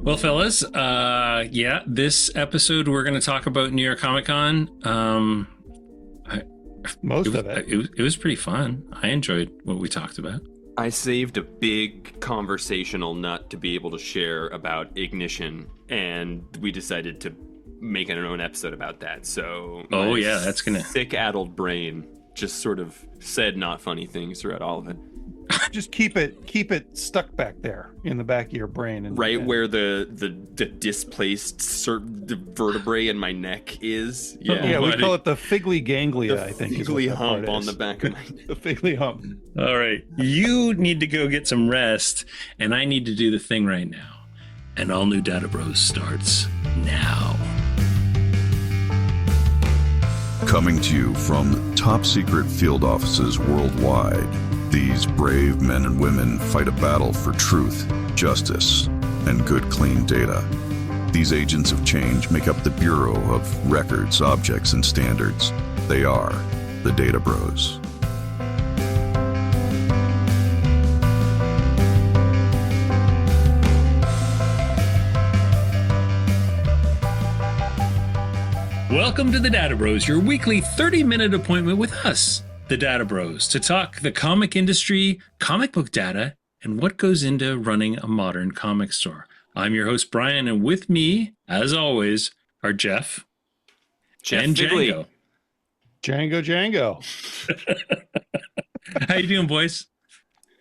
Well, fellas, this episode we're going to talk about New York Comicon. Most of it. It was pretty fun. I enjoyed what we talked about. I saved a big conversational nut to be able to share about Ignition, and we decided to make an own episode about that. So, that's gonna sick addled brain just sort of said not funny things throughout all of it. Just keep it stuck back there in the back of your brain, and where the displaced the vertebrae in my neck is. Yeah, we call it the figgly ganglia. I think figgly hump on the back of my neck. The figgly hump. All right, you need to go get some rest, and I need to do the thing right now. And all new Data Bros starts now. Coming to you from top secret field offices worldwide, these brave men and women fight a battle for truth, justice, and good, clean data. These agents of change make up the Bureau of Records, Objects, and Standards. They are the Data Bros. Welcome to the Data Bros, your weekly 30-minute appointment with us, the Data Bros, to talk the comic industry, comic book data, and what goes into running a modern comic store. I'm your host, Brian, and with me, as always, are Jeff and Django. Django. How you doing, boys?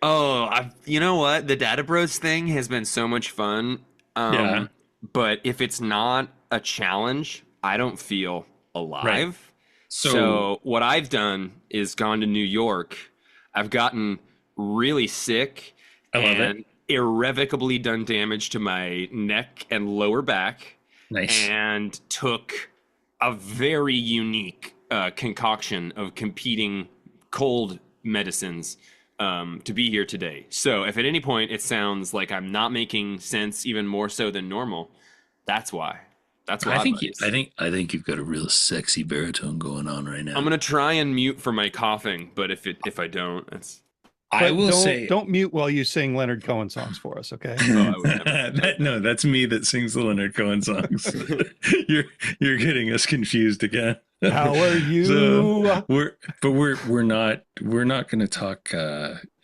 Oh, you know what? The Data Bros thing has been so much fun. But if it's not a challenge, I don't feel alive. Right. So what I've done is gone to New York. I've gotten really sick and irrevocably done damage to my neck and lower back. Nice. And took a very unique concoction of competing cold medicines to be here today. So if at any point it sounds like I'm not making sense even more so than normal, that's why. That's what I think you've got a real sexy baritone going on right now. I'm gonna try and mute for my coughing, but if I don't, it's. I will say, don't mute while you sing Leonard Cohen songs for us, okay? I would never. No, that's me that sings the Leonard Cohen songs. You're getting us confused again. How are you? So we're not going to talk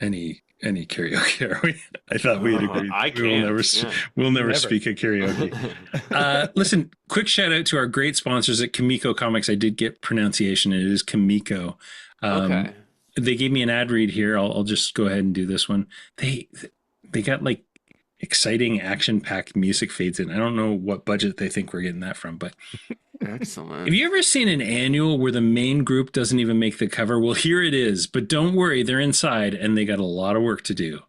any karaoke, are we? I thought we had agreed. We'll never speak at karaoke. Listen, quick shout out to our great sponsors at Comico Comics. I did get pronunciation. It is Comico. Okay. They gave me an ad read here. I'll just go ahead and do this one. They got like exciting action-packed music fades in. I don't know what budget they think we're getting that from, but excellent. Have you ever seen an annual where the main group doesn't even make the cover? Well, here it is, but don't worry, they're inside and they got a lot of work to do.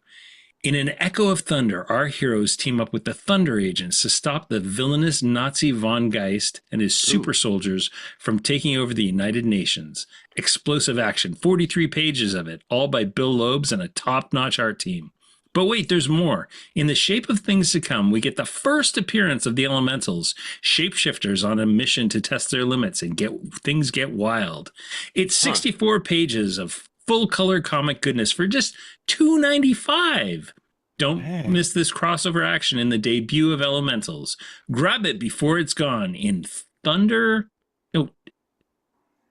In an echo of thunder, our heroes team up with the Thunder Agents to stop the villainous Nazi von Geist and his super soldiers from taking over the United Nations. Explosive action, 43 pages of it, all by Bill Loebs and a top-notch art team. But wait, there's more. In the shape of things to come, we get the first appearance of the Elementals, shapeshifters on a mission to test their limits and things get wild. It's 64 pages of full-color comic goodness for just $2.95. Don't miss this crossover action in the debut of Elementals. Grab it before it's gone in Thunder. No,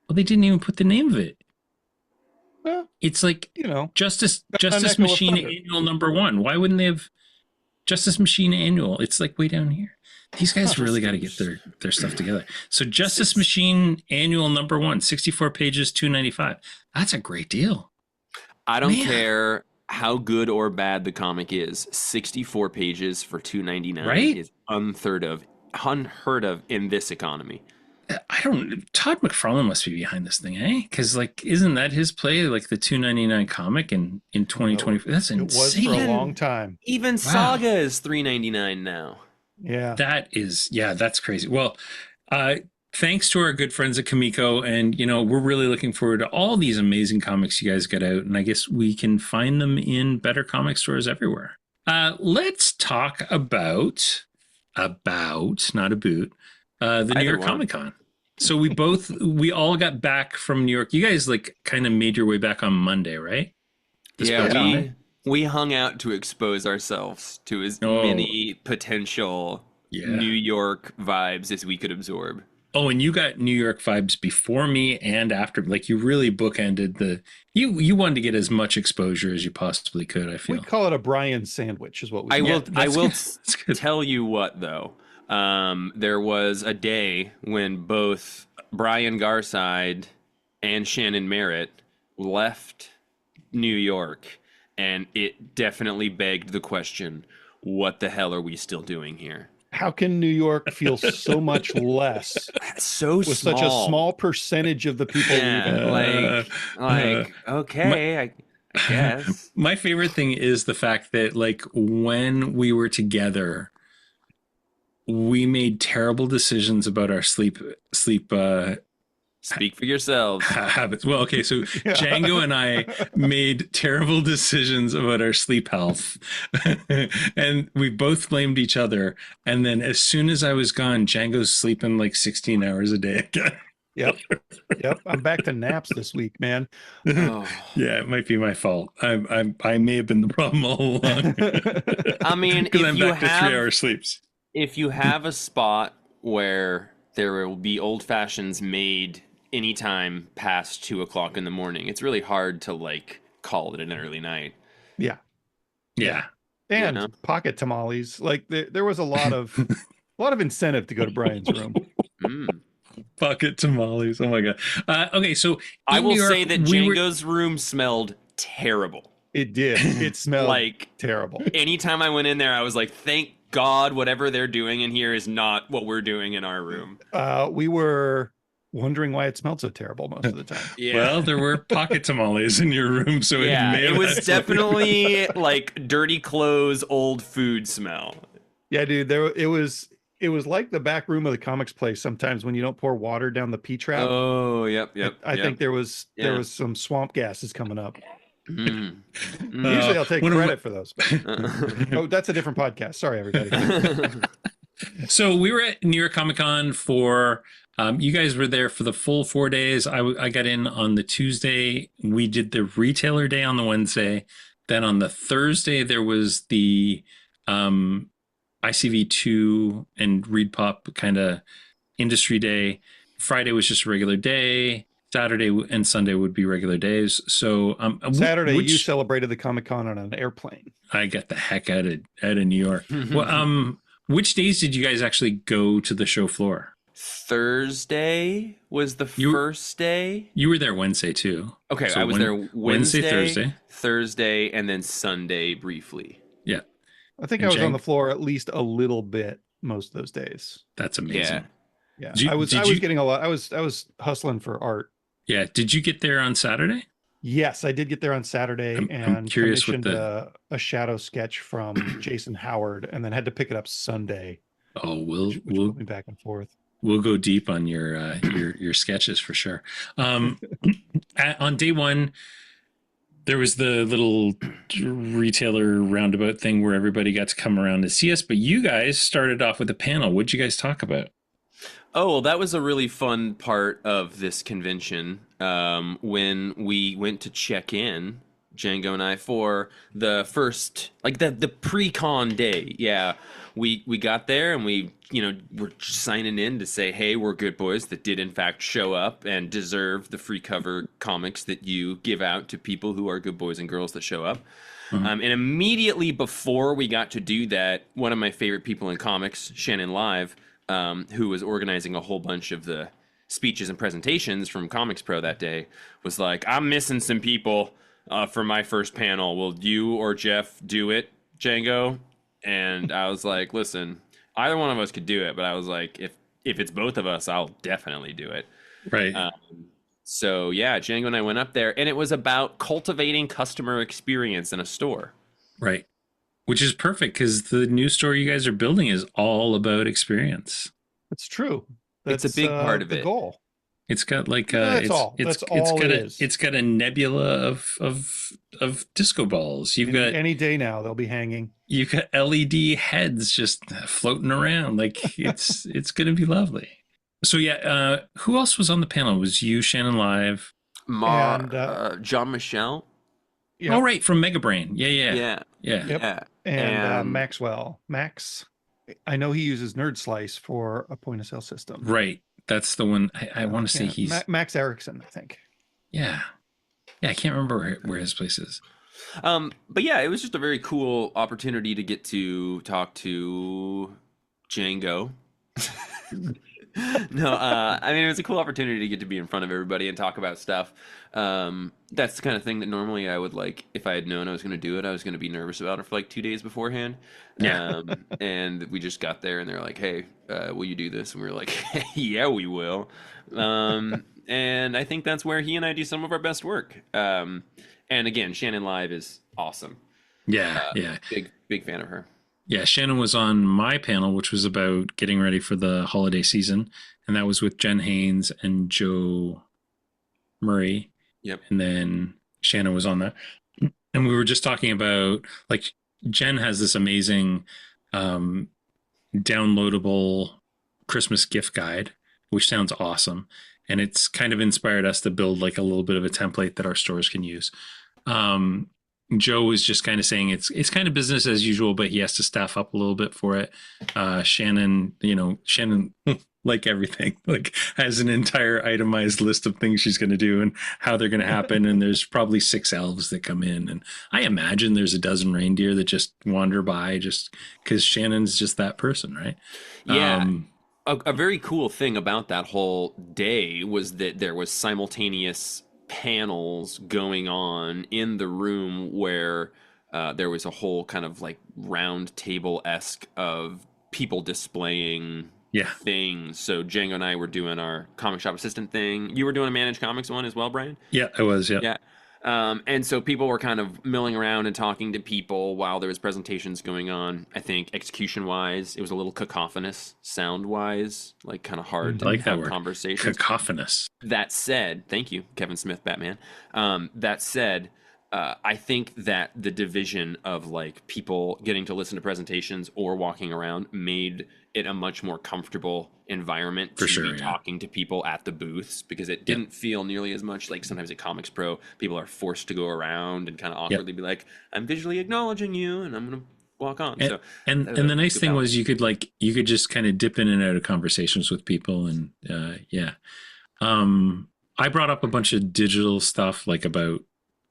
well, they didn't even put the name of it. Well, it's like, Justice Machine Annual #1. Why wouldn't they have Justice Machine Annual? It's like way down here. These guys really got to get their stuff together. So Justice Machine Annual #1, 64 pages, $2.95. That's a great deal. I don't care how good or bad the comic is. 64 pages for $2.99 is unheard of in this economy. Todd McFarlane must be behind this thing, eh? Because isn't that his play, like the $2.99 comic in 2020? That's insane. It was for a long time. Even Saga is $3.99 now. Yeah, that's crazy. Well, thanks to our good friends at Comico, and we're really looking forward to all these amazing comics you guys get out, and I guess we can find them in better comic stores everywhere. Let's talk about not a boot, the New York Comicon. So we all got back from New York. You guys kind of made your way back on Monday, right? We hung out to expose ourselves to as many potential New York vibes as we could absorb. Oh, and you got New York vibes before me and after. Like you really bookended the. You wanted to get as much exposure as you possibly could. I feel we call it a Brian sandwich, is what we. I will tell you what though. There was a day when both Brian Garside and Shannon Merritt left New York, and it definitely begged the question: what the hell are we still doing here? How can New York feel so much less with such a small percentage of the people leaving? Okay, I guess. My favorite thing is the fact that like when we were together, we made terrible decisions about our sleep Speak for yourselves. Habits. Well, okay, so Django and I made terrible decisions about our sleep health, and we both blamed each other. And then as soon as I was gone, Django's sleeping like 16 hours a day again. Yep. I'm back to naps this week, man. Yeah, it might be my fault. I may have been the problem all along. I mean, because I'm back to 3-hour sleeps. If you have a spot where there will be old fashions made anytime past 2:00 in the morning, it's really hard to like call it an early night. Yeah. And pocket tamales. Like there was a lot of incentive to go to Brian's room. Pocket tamales. Oh my god. Okay, so I will say that Django's room smelled terrible. It did. It smelled like terrible. Anytime I went in there, I was like, thank God whatever they're doing in here is not what we're doing in our room. We were wondering why it smelled so terrible most of the time. Well, there were pocket tamales in your room, so it was definitely like dirty clothes, old food smell. Yeah, dude, it was like the back room of the comics place sometimes when you don't pour water down the P trap. Oh, yep. I think there was some swamp gases coming up. Mm. Usually I'll take credit for those. Oh, that's a different podcast. Sorry, everybody. So we were at New York Comicon for you guys were there for the full 4 days. I got in on the Tuesday. We did the retailer day on the Wednesday. Then on the Thursday there was the ICV2 and Read Pop kind of industry day. Friday was just a regular day. Saturday and Sunday would be regular days. So Saturday you celebrated the Comic-Con on an airplane. I got the heck out of New York. Well, which days did you guys actually go to the show floor? Thursday was the first day. You were there Wednesday too. Okay, so I was there Wednesday, Thursday, and then Sunday briefly. Yeah. I think I was on the floor at least a little bit most of those days. That's amazing. Yeah. I was getting a lot. I was hustling for art. Yeah. Did you get there on Saturday? Yes, I did get there on Saturday I'm curious commissioned a shadow sketch from Jason Howard, and then had to pick it up Sunday. Oh, which put me back and forth. We'll go deep on your sketches for sure. On day one, there was the little retailer roundabout thing where everybody got to come around to see us. But you guys started off with a panel. What'd you guys talk about? Oh, well, that was a really fun part of this convention. When we went to check in, Django and I, for the first, like the pre-con day. Yeah, we got there and we, we're signing in to say, hey, we're good boys that did in fact show up and deserve the free cover comics that you give out to people who are good boys and girls that show up. Mm-hmm. And immediately before we got to do that, one of my favorite people in comics, Shannon Live, who was organizing a whole bunch of the speeches and presentations from ComicsPRO that day, was like, I'm missing some people for my first panel. Will you or Jeff do it, Django? And I was like, listen, either one of us could do it, but I was like, if it's both of us, I'll definitely do it. Right. So yeah, Django and I went up there, and it was about cultivating customer experience in a store. Right. Which is perfect because the new store you guys are building is all about experience. That's true. It's a big part of it. Goal. It's got like that's all it is. It's got a nebula of disco balls. You've got any day now they'll be hanging. You've got LED heads just floating around. Like it's going to be lovely. So yeah, who else was on the panel? It was you, Shannon Live, and John Michelle. Yep. Oh, right, from Mega Brain. Yeah, yeah, Yeah. yeah. Yep. Yeah. And Max, I know he uses Nerd Slice for a point of sale system. Right. That's the one. I want to say he's. Max Erickson, I think. Yeah. Yeah, I can't remember where his place is. But yeah, it was just a very cool opportunity to get to talk to Django. No, I mean, it was a cool opportunity to get to be in front of everybody and talk about stuff. That's the kind of thing that normally I would like, if I had known I was going to do it, I was going to be nervous about it for like 2 days beforehand. Yeah. And we just got there and they're like, hey, will you do this? And we were like, yeah, we will. And I think that's where he and I do some of our best work. And again, Shannon Live is awesome. Yeah, yeah. Big fan of her. Yeah, Shannon was on my panel, which was about getting ready for the holiday season. And that was with Jen Haynes and Joe Murray. Yep. And then Shannon was on that. And we were just talking about, like, Jen has this amazing downloadable Christmas gift guide, which sounds awesome. And it's kind of inspired us to build like a little bit of a template that our stores can use. Joe was just kind of saying it's kind of business as usual, but he has to staff up a little bit for it. Shannon, like everything, like has an entire itemized list of things she's going to do and how they're going to happen. And there's probably 6 elves that come in. And I imagine there's a dozen reindeer that just wander by just because Shannon's just that person, right? Yeah. A very cool thing about that whole day was that there was simultaneous panels going on in the room where there was a whole kind of like round table-esque of people displaying things. So Django and I were doing our comic shop assistant thing. You were doing a managed comics one as well, Brian? Yeah, I was. Yeah. And so people were kind of milling around and talking to people while there was presentations going on. I think execution-wise, it was a little cacophonous, sound-wise, like kind of hard to have conversations. Cacophonous. That said, thank you, Kevin Smith, Batman. That said, I think that the division of like people getting to listen to presentations or walking around made it a much more comfortable environment to be talking to people at the booths, because it didn't feel nearly as much like sometimes at ComicsPRO people are forced to go around and kind of awkwardly be like, I'm visually acknowledging you and I'm going to walk on. And the nice thing was you could just kind of dip in and out of conversations with people. And I brought up a bunch of digital stuff, like about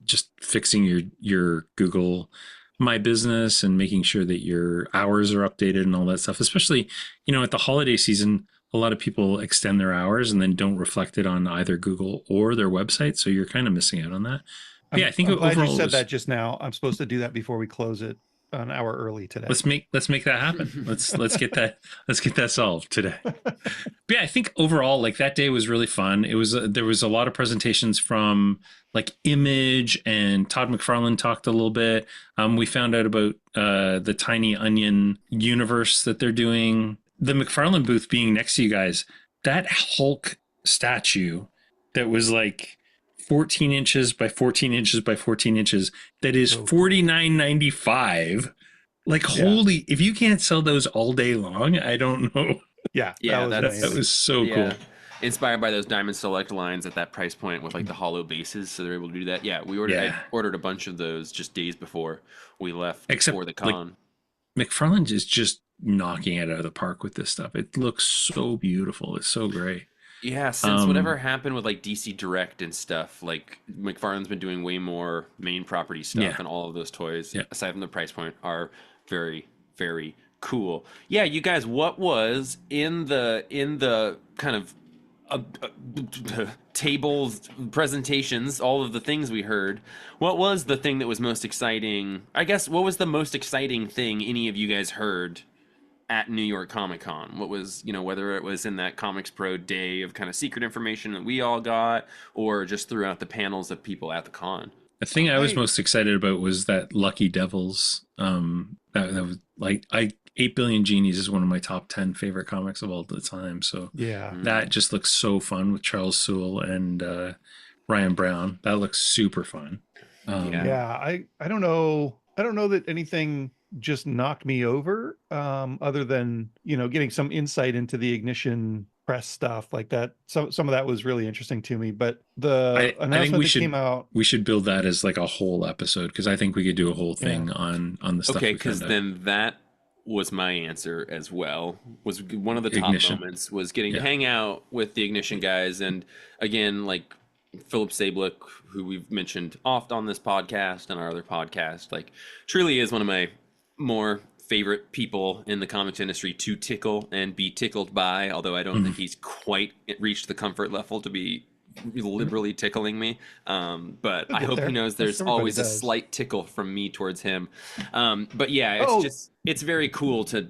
just fixing your Google My Business and making sure that your hours are updated and all that stuff. Especially, at the holiday season, a lot of people extend their hours and then don't reflect it on either Google or their website. So you're kind of missing out on that. But I think I'm glad overall you said that just now. I'm supposed to do that before we close it an hour early today. Let's make that happen. Let's get that solved today. But yeah, I think overall, like, that day was really fun. It was there was a lot of presentations from like Image, and Todd McFarlane talked a little bit. We found out about the Tiny Onion universe that they're doing. The McFarlane booth being next to you guys, that Hulk statue that was like 14 inches by 14 inches by 14 inches, that is $49.95. Like, holy, if you can't sell those all day long, I don't know. That was so cool. Inspired by those Diamond Select lines at that price point with like the hollow bases, so they're able to do that. I ordered a bunch of those just days before we left for the con. Like, McFarlane is just knocking it out of the park with this stuff. It looks so beautiful. It's so great. Yeah, since whatever happened with like DC Direct and stuff, like McFarlane's been doing way more main property stuff, and all of those toys, aside from the price point, are very, very cool. Yeah, you guys, what was in the kind of tables, presentations, all of the things we heard, what was the thing that was most exciting? I guess, what was the most exciting thing any of you guys heard at New York Comicon? What was, whether it was in that ComicsPRO day of kind of secret information that we all got, or just throughout the panels of people at the con? The thing I was most excited about was that Lucky Devils. That was like 8 Billion Genies is one of my top 10 favorite comics of all the time. So that just looks so fun with Charles Sewell and Ryan Brown. That looks super fun. I don't know that anything just knocked me over, other than, getting some insight into the Ignition press stuff like that. So some of that was really interesting to me, but the I think announcement that came out, we should build that as like a whole episode, because I think we could do a whole yeah. thing on the stuff Okay, we because found out. then that was my answer as well. Was one of the top Ignition. moments was getting to Yeah. hang out with the Ignition guys, and again, like Philip Sablick, who we've mentioned oft on this podcast and our other podcast, like truly is one of my more favorite people in the comics industry to tickle and be tickled by. Although I don't think he's quite reached the comfort level to be liberally tickling me, but I hope he knows there's always a slight tickle from me towards him. But yeah, it's very cool to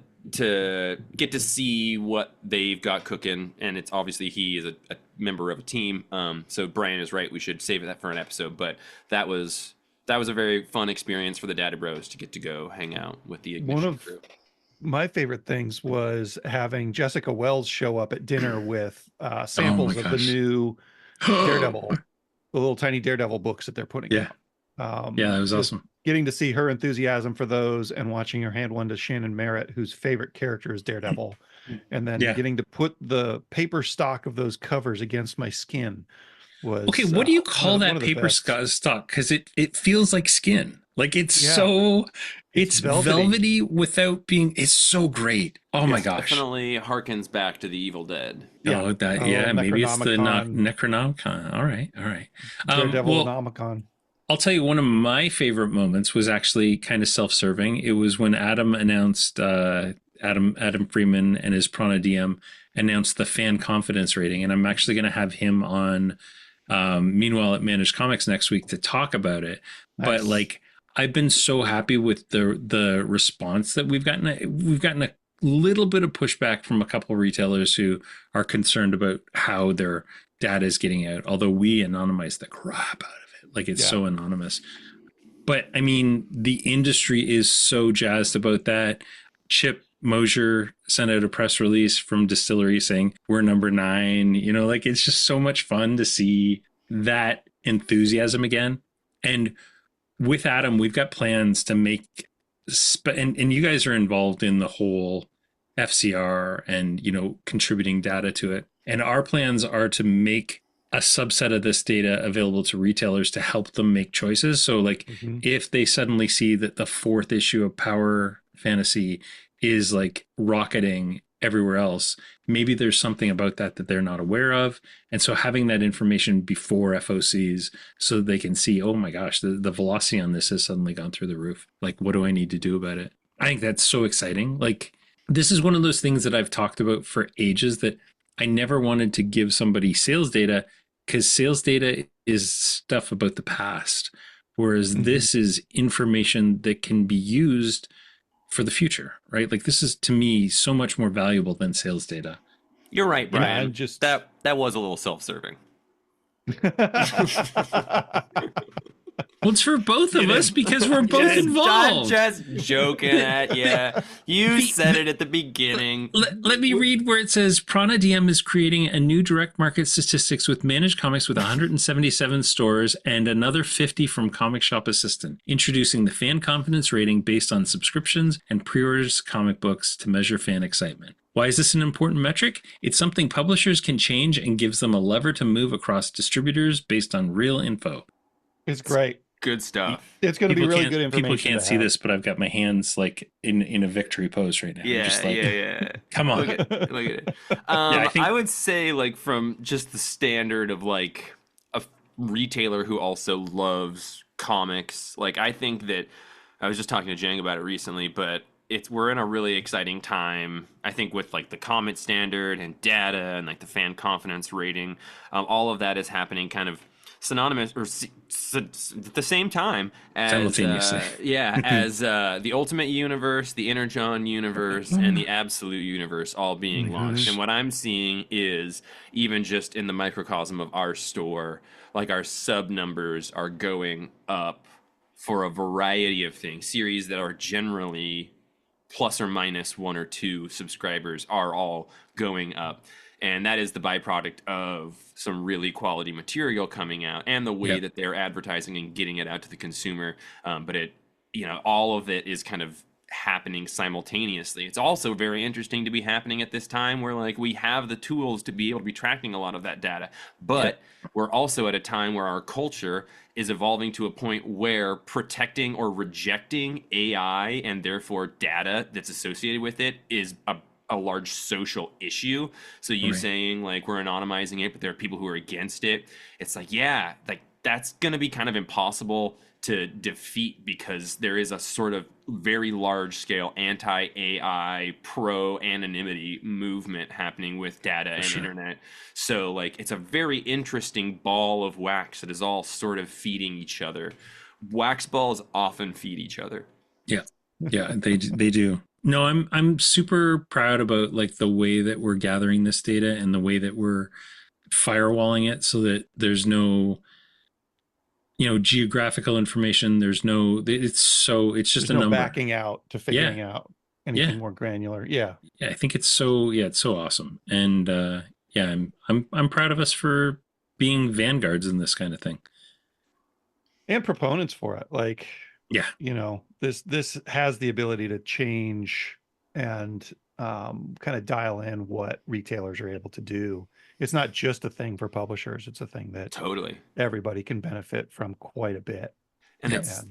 get to see what they've got cooking, and it's obviously he is a member of a team. So Brian is right, we should save that for an episode. But that was a very fun experience for the Data B.R.O.S to get to go hang out with the Ignition crew. My favorite things was having Jessica Wells show up at dinner with samples of the new Daredevil, the little tiny Daredevil books that they're putting out. Yeah, that was awesome. Getting to see her enthusiasm for those and watching her hand one to Shannon Merritt, whose favorite character is Daredevil, and then getting to put the paper stock of those covers against my skin was okay. What do you call that paper stock? Because it feels like skin. Like it's velvety without being. It's so great. Oh my gosh! Definitely harkens back to the Evil Dead. Yeah, maybe it's the Necronomicon. All right. Daredevil Nomicon. I'll tell you, one of my favorite moments was actually kind of self-serving. It was when Adam announced, Adam Freeman and his PranaDM announced the fan confidence rating, and I'm actually going to have him on. Meanwhile, at Managed Comics next week to talk about it. Nice. But like, I've been so happy with the response that we've gotten. We've gotten a little bit of pushback from a couple of retailers who are concerned about how their data is getting out. Although we anonymize the crap out of it, like it's so anonymous. But I mean, the industry is so jazzed about that. Chip Mosier sent out a press release from Distillery saying we're number 9. Like it's just so much fun to see that enthusiasm again. And with Adam, we've got plans to make, and you guys are involved in the whole FCR and, contributing data to it. And our plans are to make a subset of this data available to retailers to help them make choices. So like if they suddenly see that the 4th issue of Power Fantasy is like rocketing everywhere else, maybe there's something about that they're not aware of. And so having that information before FOCs so they can see, oh my gosh, the velocity on this has suddenly gone through the roof. Like, what do I need to do about it? I think that's so exciting. Like, this is one of those things that I've talked about for ages, that I never wanted to give somebody sales data, because sales data is stuff about the past, whereas this is information that can be used for the future, right? Like, this is, to me, so much more valuable than sales data. You're right, Brian. That was a little self-serving. Well, it's for both of us because we're both involved. I'm just joking at you. You said it at the beginning. Let me read where it says PranaDM is creating a new direct market statistics with Managed Comics with 177 stores and another 50 from Comic Shop Assistant, introducing the fan confidence rating based on subscriptions and pre-orders comic books to measure fan excitement. Why is this an important metric? It's something publishers can change and gives them a lever to move across distributors based on real info. It's great. Good stuff. It's going to be really good information. People can't see this, but I've got my hands like in a victory pose right now. Yeah, just like, yeah. Come on. Look at it. I would say, like, from just the standard of like a retailer who also loves comics, like, I think that I was just talking to Jang about it recently, but we're in a really exciting time, I think, with like the comment standard and data and like the fan confidence rating. All of that is happening kind of synonymous or at the same time as simultaneously. as the Ultimate Universe, the Energon Universe, and the Absolute Universe all being launched. And what I'm seeing is, even just in the microcosm of our store, like, our sub numbers are going up for a variety of things. Series that are generally plus or minus 1 or 2 subscribers are all going up. And that is the byproduct of some really quality material coming out and the way that they're advertising and getting it out to the consumer. But all of it is kind of happening simultaneously. It's also very interesting to be happening at this time where like we have the tools to be able to be tracking a lot of that data, but we're also at a time where our culture is evolving to a point where protecting or rejecting AI and therefore data that's associated with it is a large social issue. So you saying like we're anonymizing it, but there are people who are against it. It's like, yeah, like that's going to be kind of impossible to defeat because there is a sort of very large scale anti-AI, pro-anonymity movement happening with data and internet. So like it's a very interesting ball of wax that is all sort of feeding each other. Wax balls often feed each other. Yeah. Yeah, they do. No, I'm super proud about like the way that we're gathering this data and the way that we're firewalling it so that there's no geographical information. There's no, it's just a number. Backing out to figuring out anything more granular. Yeah. Yeah. I think it's so awesome. And I'm proud of us for being vanguards in this kind of thing. And proponents for it. Like, this has the ability to change and kind of dial in what retailers are able to do. It's not just a thing for publishers. It's a thing that everybody can benefit from quite a bit. And it's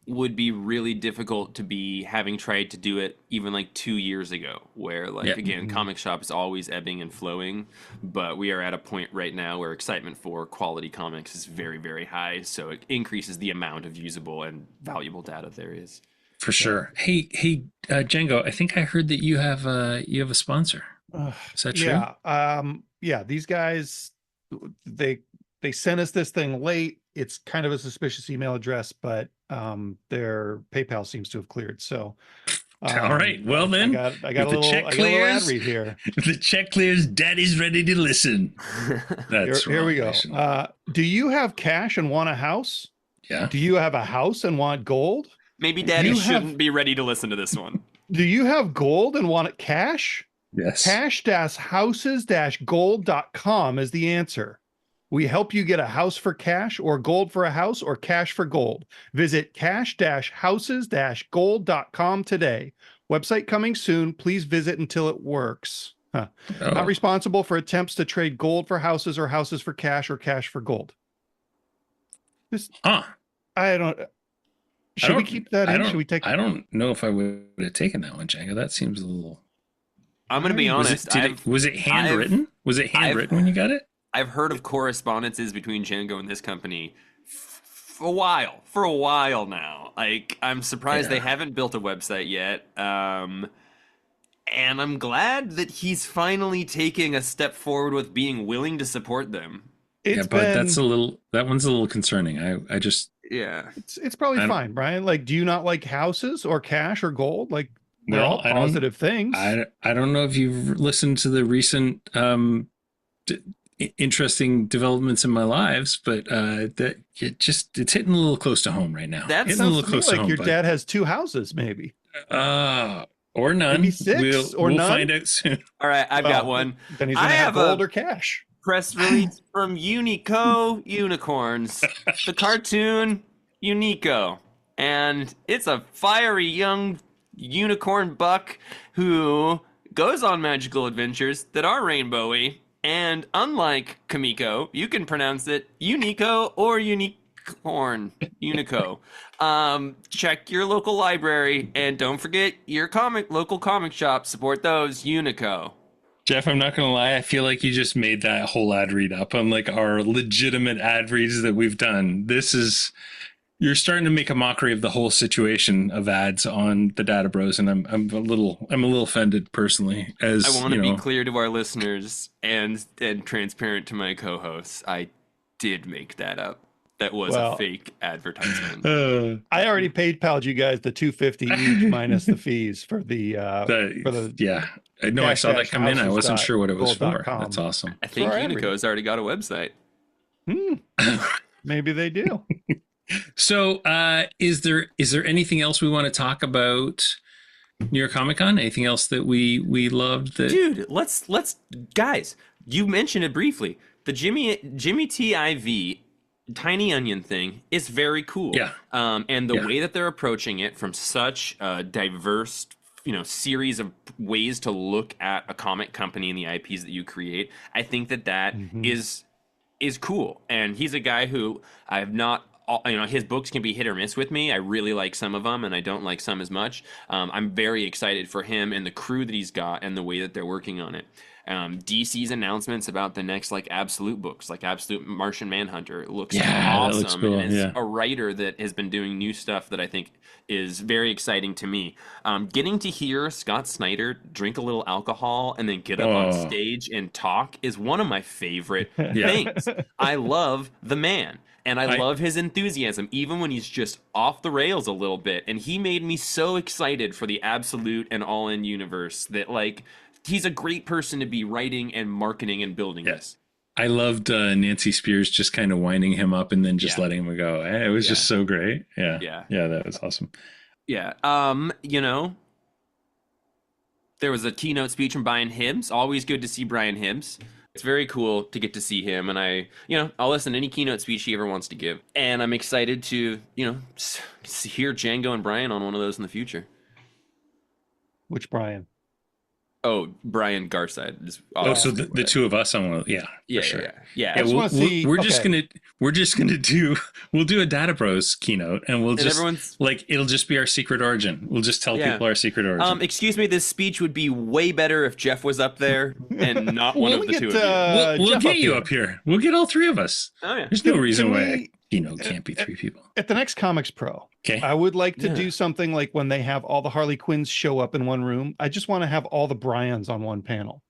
would be really difficult to be having tried to do it even like 2 years ago, where like, again, comic shop is always ebbing and flowing, but we are at a point right now where excitement for quality comics is very, very high. So it increases the amount of usable and valuable data there is. For sure. Hey, Django, I think I heard that you have a sponsor. Is that true? Yeah. These guys, they sent us this thing late. It's kind of a suspicious email address, but their PayPal seems to have cleared. So, all right. Well, then I got a little ad read here. The check clears. Daddy's ready to listen. That's here we go. Do you have cash and want a house? Yeah. Do you have a house and want gold? Maybe Daddy shouldn't be ready to listen to this one. Do you have gold and want it cash? Yes. Cash-houses-gold.com is the answer. We help you get a house for cash or gold for a house or cash for gold. Visit cash-houses-gold.com today. Website coming soon. Please visit until it works. Not responsible for attempts to trade gold for houses or houses for cash or cash for gold. Should we keep that in? Should we take? I don't know if I would have taken that one, Django. That seems a little. I'm going to be honest. Was it handwritten? Was it handwritten when you got it? I've heard of correspondences between Django and this company for a while now. Like, I'm surprised they haven't built a website yet. And I'm glad that he's finally taking a step forward with being willing to support them. But that one's a little concerning. I just. Yeah. It's probably fine, Brian. Like, do you not like houses or cash or gold? Like, they're all positive things. I don't know if you've listened to the recent interesting developments in my lives, but it's hitting a little close to home right now. That sounds to me like your dad has 2 houses, maybe. Or none. Maybe 6 or we'll none. find out soon. All right, I've got one. Then he's gonna have gold or cash. Press release from Unico Unicorns, the cartoon Unico, and it's a fiery young unicorn buck who goes on magical adventures that are rainbowy, and unlike Comico, you can pronounce it Unico or Unicorn. Unico. Check your local library, and don't forget your local comic shop. Support those. Unico. Jeff, I'm not going to lie. I feel like you just made that whole ad read up on like our legitimate ad reads that we've done. You're starting to make a mockery of the whole situation of ads on the Data B.R.O.S, and I'm a little offended personally. As I want to be clear to our listeners and transparent to my co-hosts, I did make that up. That was a fake advertisement. I already PayPal'd you guys the $250 each minus the fees for the I know I saw that come in. I wasn't sure what it was for. That's awesome. I think Unico's already got a website. Maybe they do. So, is there anything else we want to talk about New York Comicon? Anything else that we loved? Dude, let's guys. You mentioned it briefly. The Jimmy T IV Tiny Onion thing is very cool. Yeah. And the way that they're approaching it from such a diverse, series of ways to look at a comic company and the IPs that you create, I think that is cool. And he's a guy who I've not, his books can be hit or miss with me. I really like some of them and I don't like some as much. I'm very excited for him and the crew that he's got and the way that they're working on it. DC's announcements about the next Absolute books, like Absolute Martian Manhunter, looks awesome. That looks cool. And is a writer that has been doing new stuff that I think is very exciting to me. Getting to hear Scott Snyder drink a little alcohol and then get up on stage and talk is one of my favorite things. I love the man. And I love his enthusiasm, even when he's just off the rails a little bit. And he made me so excited for the Absolute and All In universe that, he's a great person to be writing and marketing and building this. I loved Nancy Spears just kind of winding him up and then just letting him go. It was just so great. Yeah, that was awesome. Yeah. There was a keynote speech from Brian Hibbs. Always good to see Brian Hibbs. It's very cool to get to see him, and I'll listen to any keynote speech he ever wants to give. And I'm excited to, hear Django and Brian on one of those in the future. Which Brian? Oh, Brian Garside. So the two of us on one. Yeah. Sure. We'll do a Data B.R.O.S keynote, and we'll just it'll just be our secret origin. We'll just tell people our secret origin. Excuse me, this speech would be way better if Jeff was up there and not one of the two of you. We'll get you up here. We'll get all three of us. Oh yeah. There's no reason why can't be three people. At the next Comics Pro, okay, I would like to do something like when they have all the Harley Quinns show up in one room. I just want to have all the Bryans on one panel.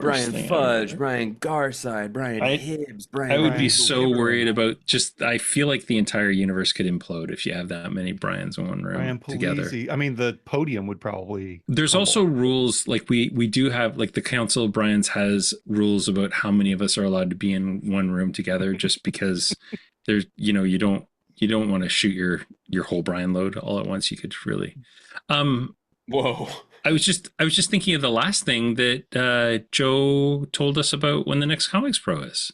Brian Fudge, Brian Garside, Brian Hibbs, Brian. I would be so worried about I feel like the entire universe could implode if you have that many Bryans in one room together. I mean, the podium would probably. There's also rules, we do have, the Council of Bryans has rules about how many of us are allowed to be in one room together, just because there's, you don't want to shoot your whole Brian load all at once. You could really. Whoa. I was just thinking of the last thing that Joe told us about when the next ComicsPRO is.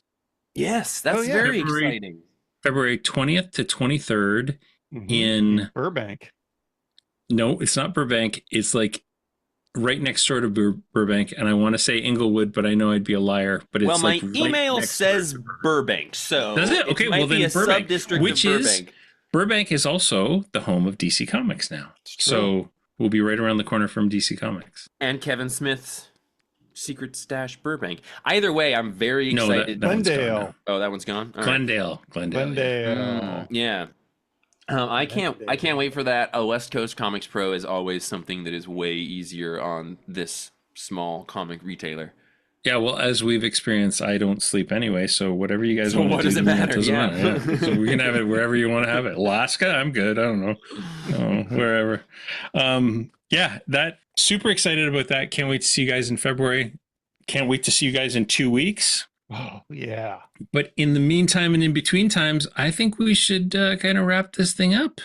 Yes, that's very exciting. February 20th to 23rd in Burbank. No, it's not Burbank. It's right next door to Burbank, and I want to say Inglewood, but I know I'd be a liar. But it's my email says Burbank, so does it? Okay, well then Burbank, which is Burbank is also the home of DC Comics now. So we'll be right around the corner from DC Comics and Kevin Smith's secret stash, Burbank. Either way, I'm very excited. Glendale. That one's gone. All Glendale. Yeah. I can't wait for that. A West Coast Comics Pro is always something that is way easier on this small comic retailer. Yeah, well, as we've experienced, I don't sleep anyway, so whatever you guys want to do, does it matter? Doesn't matter. Yeah. So we can have it wherever you want to have it. Alaska, I'm good. I don't know. Wherever. That super excited about that. Can't wait to see you guys in February. Can't wait to see you guys in 2 weeks. Oh, yeah. But in the meantime and in between times, I think we should kind of wrap this thing up.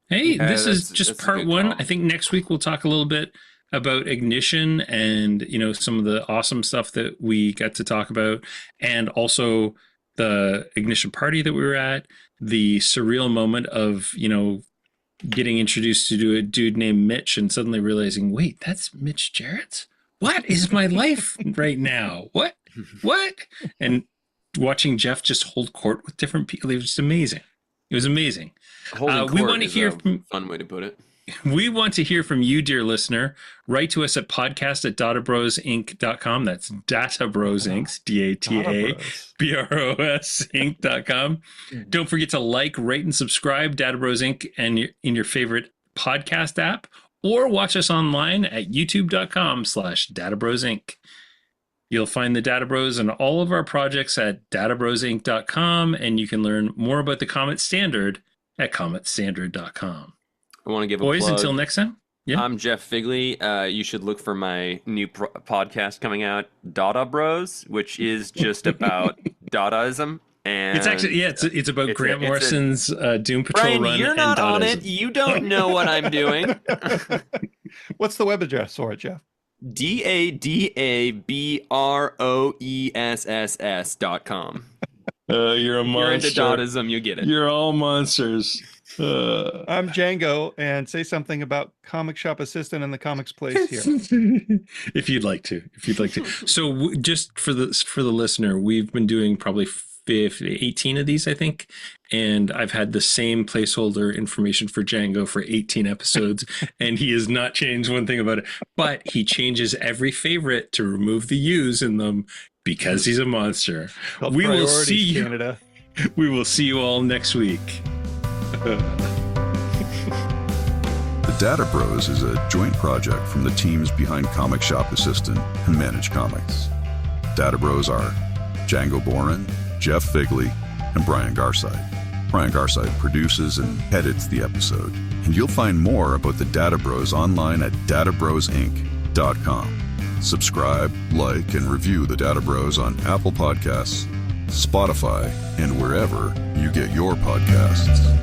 Hey, this is just part one. I think next week we'll talk a little bit about Ignition and, some of the awesome stuff that we got to talk about, and also the Ignition party that we were at, the surreal moment of, getting introduced to a dude named Mitch and suddenly realizing, wait, that's Mitch Jarrett? What is my life right now? What? And watching Jeff just hold court with different people, it was just amazing. It was amazing. We want to hear from fun way to put it. We want to hear from you, dear listener. Write to us at podcast@databrosinc.com. That's Data Bros Inc. DATABROS Inc.com. Don't forget to rate, and subscribe Data Bros Inc. and in your favorite podcast app, or watch us online at youtube.com/Data Bros Inc. You'll find the Data Bros and all of our projects at databrosinc.com, and you can learn more about the Comet Standard at cometstandard.com. I want to give Boys, a plug. until next time. Yeah. I'm Jeff Figley. You should look for my new podcast coming out, Data Bros, which is just about Dadaism. And it's actually, it's about Grant Morrison's Doom Patrol Brian, run. You're not on it. You don't know what I'm doing. What's the web address for it, Jeff? DADABROESSS.com. You're a monster. You're into Dadaism, you get it. You're all monsters. I'm Django, and say something about Comic Shop Assistant and the Comics Place here. If you'd like to. So just for the listener, we've been doing probably 18 of these, I think, and I've had the same placeholder information for Django for 18 episodes, and he has not changed one thing about it. But he changes every favorite to remove the U's in them because he's a monster. We will see you, Canada. We will see you all next week. The Data B.R.O.S is a joint project from the teams behind Comic Shop Assistant and Manage Comics. Data B.R.O.S are Django Boren, Jeff Figley, and Brian Garside. Brian Garside produces and edits the episode. And you'll find more about the Data B.R.O.S online at databrosinc.com. Subscribe, like, and review the Data B.R.O.S on Apple Podcasts, Spotify, and wherever you get your podcasts.